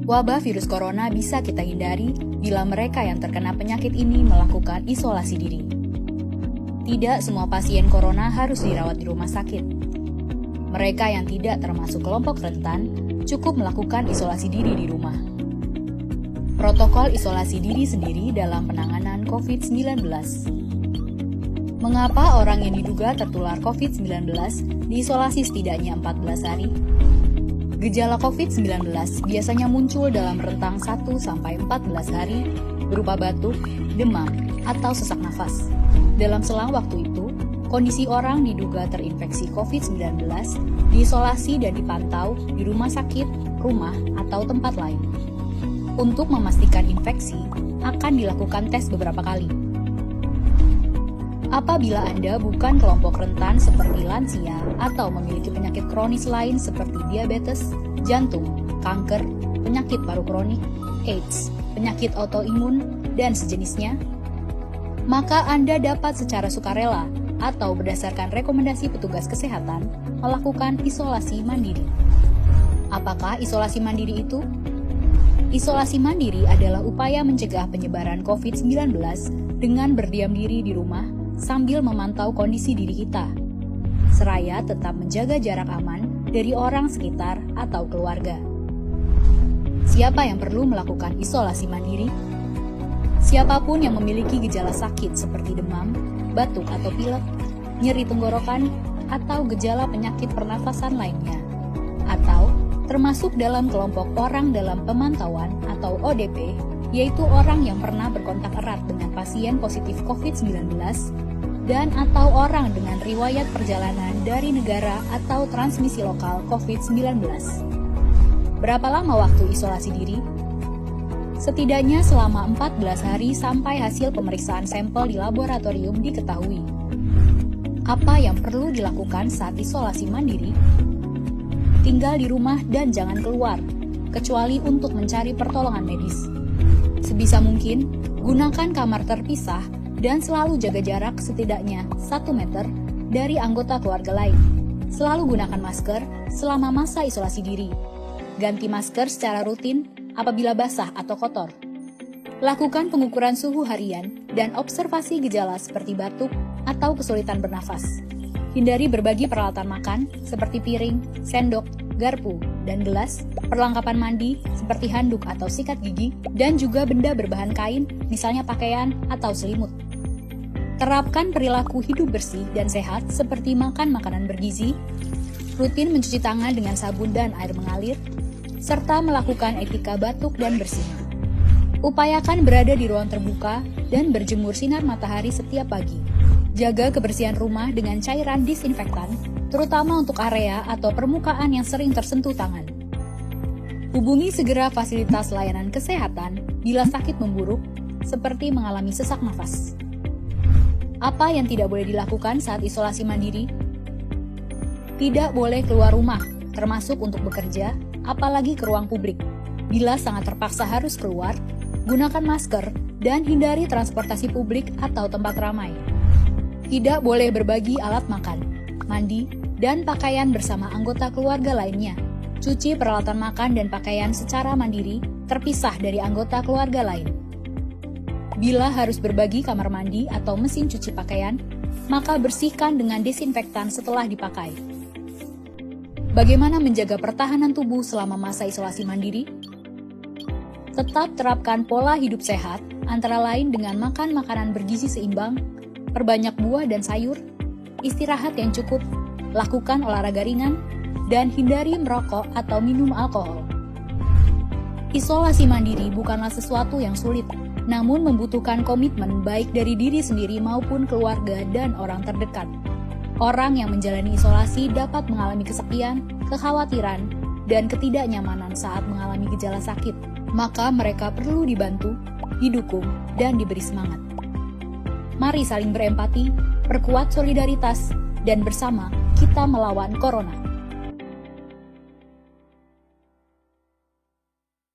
Wabah virus corona bisa kita hindari bila mereka yang terkena penyakit ini melakukan isolasi diri. Tidak semua pasien corona harus dirawat di rumah sakit. Mereka yang tidak termasuk kelompok rentan cukup melakukan isolasi diri di rumah. Protokol isolasi diri sendiri dalam penanganan COVID-19. Mengapa orang yang diduga tertular COVID-19 diisolasi setidaknya 14 hari? Gejala COVID-19 biasanya muncul dalam rentang 1-14 hari berupa batuk, demam, atau sesak nafas. Dalam selang waktu itu, kondisi orang diduga terinfeksi COVID-19 diisolasi dan dipantau di rumah sakit, rumah, atau tempat lain. Untuk memastikan infeksi, akan dilakukan tes beberapa kali. Apabila Anda bukan kelompok rentan seperti lansia atau memiliki penyakit kronis lain seperti diabetes, jantung, kanker, penyakit paru kronik, AIDS, penyakit autoimun, dan sejenisnya, maka Anda dapat secara sukarela atau berdasarkan rekomendasi petugas kesehatan melakukan isolasi mandiri. Apakah isolasi mandiri itu? Isolasi mandiri adalah upaya mencegah penyebaran COVID-19 dengan berdiam diri di rumah sambil memantau kondisi diri kita, seraya tetap menjaga jarak aman dari orang sekitar atau keluarga. Siapa yang perlu melakukan isolasi mandiri? Siapapun yang memiliki gejala sakit seperti demam, batuk atau pilek, nyeri tenggorokan, atau gejala penyakit pernafasan lainnya, atau termasuk dalam kelompok orang dalam pemantauan atau ODP, yaitu orang yang pernah berkontak erat dengan pasien positif COVID-19 dan atau orang dengan riwayat perjalanan dari negara atau transmisi lokal COVID-19. Berapa lama waktu isolasi diri? Setidaknya selama 14 hari sampai hasil pemeriksaan sampel di laboratorium diketahui. Apa yang perlu dilakukan saat isolasi mandiri? Tinggal di rumah dan jangan keluar, kecuali untuk mencari pertolongan medis. Sebisa mungkin, gunakan kamar terpisah dan selalu jaga jarak setidaknya 1 meter dari anggota keluarga lain. Selalu gunakan masker selama masa isolasi diri. Ganti masker secara rutin apabila basah atau kotor. Lakukan pengukuran suhu harian dan observasi gejala seperti batuk atau kesulitan bernafas. Hindari berbagi peralatan makan seperti piring, sendok, garpu, dan gelas, perlengkapan mandi seperti handuk atau sikat gigi, dan juga benda berbahan kain, misalnya pakaian atau selimut. Terapkan perilaku hidup bersih dan sehat seperti makan makanan bergizi, rutin mencuci tangan dengan sabun dan air mengalir, serta melakukan etika batuk dan bersih. Upayakan berada di ruang terbuka dan berjemur sinar matahari setiap pagi. Jaga kebersihan rumah dengan cairan disinfektan, terutama untuk area atau permukaan yang sering tersentuh tangan. Hubungi segera fasilitas layanan kesehatan bila sakit memburuk, seperti mengalami sesak nafas. Apa yang tidak boleh dilakukan saat isolasi mandiri? Tidak boleh keluar rumah, termasuk untuk bekerja, apalagi ke ruang publik. Bila sangat terpaksa harus keluar, gunakan masker dan hindari transportasi publik atau tempat ramai. Tidak boleh berbagi alat makan, mandi, dan pakaian bersama anggota keluarga lainnya. Cuci peralatan makan dan pakaian secara mandiri, terpisah dari anggota keluarga lain. Bila harus berbagi kamar mandi atau mesin cuci pakaian, maka bersihkan dengan desinfektan setelah dipakai. Bagaimana menjaga pertahanan tubuh selama masa isolasi mandiri? Tetap terapkan pola hidup sehat, antara lain dengan makan makanan bergizi seimbang, perbanyak buah dan sayur, istirahat yang cukup, lakukan olahraga ringan, dan hindari merokok atau minum alkohol. Isolasi mandiri bukanlah sesuatu yang sulit, namun membutuhkan komitmen baik dari diri sendiri maupun keluarga dan orang terdekat. Orang yang menjalani isolasi dapat mengalami kesepian, kekhawatiran, dan ketidaknyamanan saat mengalami gejala sakit. Maka mereka perlu dibantu, didukung, dan diberi semangat. Mari saling berempati, perkuat solidaritas, dan bersama kita melawan corona.